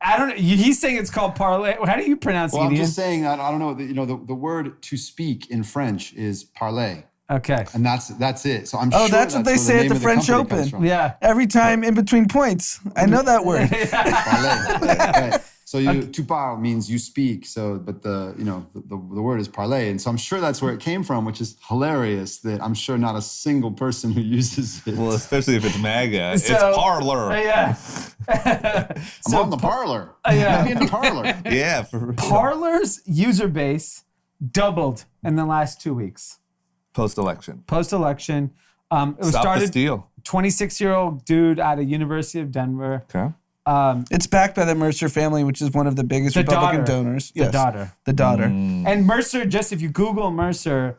I don't know. He's saying it's called parler. How do you pronounce it? Well, I'm just saying, I don't know. The word to speak in French is parler. Okay. And that's it. So I'm sure that's what they say at the French Open. Yeah. Every time in between points. I know that word. Parler. Right. So tu parles means you speak. So, but the word is parler, and so I'm sure that's where it came from, which is hilarious. That I'm sure not a single person who uses it. Well, especially if it's MAGA, it's Parler. Yeah. I'm on the Parler. Yeah. I'm in the Parler. Yeah. For real. Parler's user base doubled in the last 2 weeks. Post-election. Post-election. It was Stop started. the steal. 26-year-old dude out of University of Denver. Okay. It's backed by the Mercer family, which is one of the biggest Republican donors. The daughter. The daughter. And Mercer, just if you Google Mercer,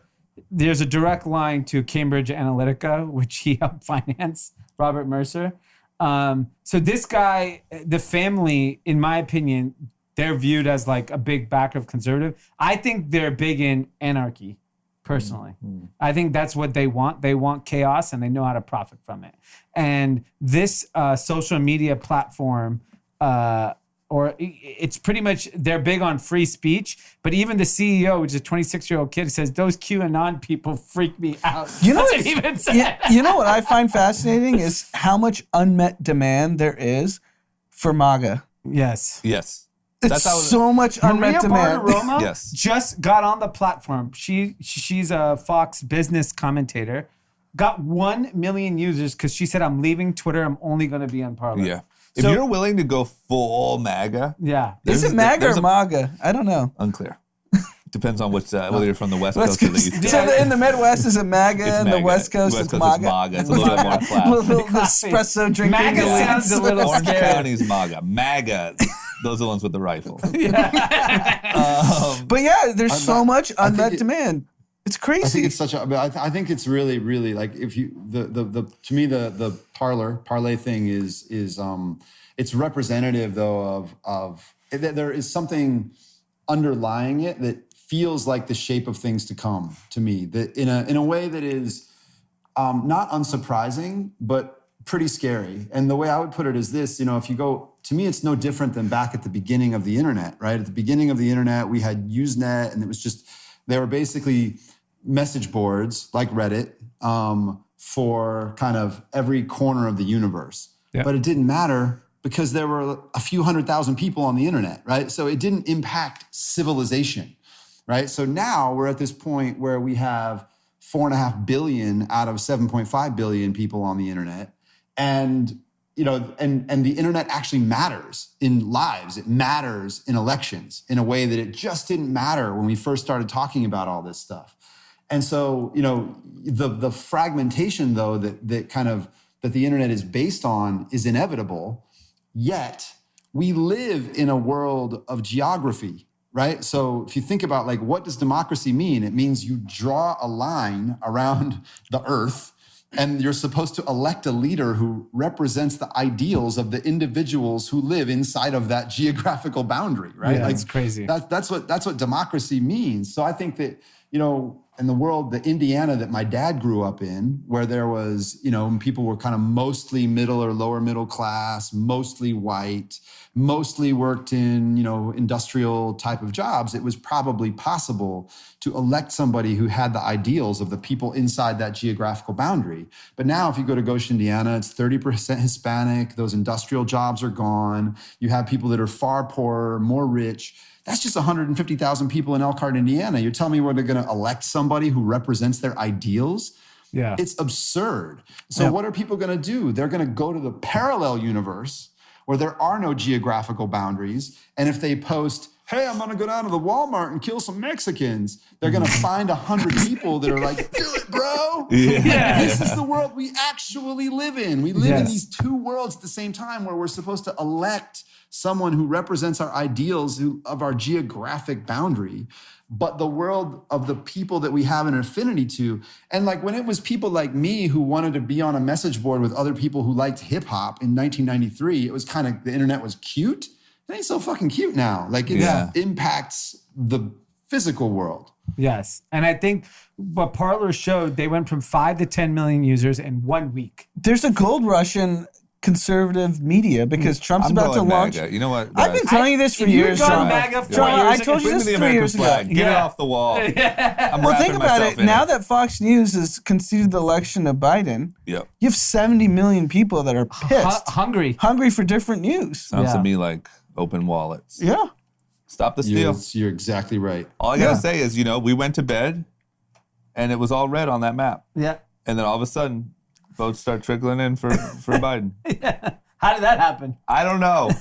there's a direct line to Cambridge Analytica, which he helped finance, Robert Mercer. So this guy, the family, in my opinion, they're viewed as like a big backer of conservative. I think they're big in anarchy, personally. I think that's what they want. They want chaos and they know how to profit from it. And this social media platform, or it's pretty much, they're big on free speech, but even the CEO, which is a 26-year-old kid, says, those QAnon people freak me out. You know That's what, what he even said. you know what I find fascinating is how much unmet demand there is for MAGA. Yes. Yes. It's so much unmet demand. Bartiromo Yes. just got on the platform. She's a Fox business commentator. Got 1 million users because she said, I'm leaving Twitter. I'm only going to be on Parler. Yeah. If So- you're willing to go full MAGA, Yeah. Is it MAGA or MAGA? I don't know. unclear. Depends on which whether you're from the West Coast or the East Coast. So in the Midwest is it MAGA, and the West Coast is MAGA. It's a little bit more class. Little espresso drinking. MAGA elite. sounds a little Orange scary. County's MAGA. MAGA, those are the ones with the rifle. But yeah, there's so much unmet demand. It's crazy. I think it's such a. I think it's really, really like if you the to me the parlay thing is it's representative though of there is something underlying it that feels like the shape of things to come to me, that in a way that is not unsurprising but pretty scary. And the way I would put it is this: if you go, to me, it's no different than back at the beginning of the internet. Right at the beginning of the internet, we had Usenet, and it was just they were basically message boards like Reddit for kind of every corner of the universe. Yeah. But it didn't matter because there were a few 100,000 people on the internet, right? So it didn't impact civilization, right? So now we're at this point where we have 4.5 billion out of 7.5 billion people on the internet. And and the internet actually matters in lives. It matters in elections in a way that it just didn't matter when we first started talking about all this stuff. And so, the fragmentation, though, that the internet is based on is inevitable. Yet we live in a world of geography, right? So if you think about like, what does democracy mean? It means you draw a line around the earth and you're supposed to elect a leader who represents the ideals of the individuals who live inside of that geographical boundary, right? Yeah, like, it's crazy. That's what democracy means. So I think that, in the world, the Indiana that my dad grew up in, where there was, people were kind of mostly middle or lower middle class, mostly white, mostly worked in, industrial type of jobs, it was probably possible to elect somebody who had the ideals of the people inside that geographical boundary. But now if you go to Goshen, Indiana, it's 30% Hispanic. Those industrial jobs are gone. You have people that are far poorer, more rich. That's just 150,000 people in Elkhart, Indiana. You're telling me we're going to elect somebody who represents their ideals? Yeah. It's absurd. So what are people going to do? They're going to go to the parallel universe where there are no geographical boundaries. And if they post, hey, I'm going to go down to the Walmart and kill some Mexicans, they're going to find 100 people that are like, do it, bro. Yeah. This is the world we actually live in. We live in these two worlds at the same time where we're supposed to elect someone who represents our ideals of our geographic boundary, but the world of the people that we have an affinity to. And like when it was people like me who wanted to be on a message board with other people who liked hip hop in 1993, it was kind of, the internet was cute. It ain't so fucking cute now. Like it impacts the physical world. Yes. And I think what Parler showed, they went from 5 to 10 million users in 1 week. There's a gold rush in conservative media because Trump's I'm about to going launch. MAGA. You know what? I've been telling you this for If you had years, gone John. MAGA 4 John, years I ago- told you Bring this me the 3 American years ago. flag. Get it Yeah. off the wall. I'm Well, wrapping think about myself it. in Now that Fox News has conceded the election of Biden, Yep. you have 70 million people that are pissed, Hungry. hungry for different news. Sounds Yeah. to me like open wallets. Yeah. Stop the steal. You're exactly right. All I gotta Yeah. say is, we went to bed, and it was all red on that map, Yeah. and then all of a sudden, votes start trickling in for Biden. How did that happen? I don't know.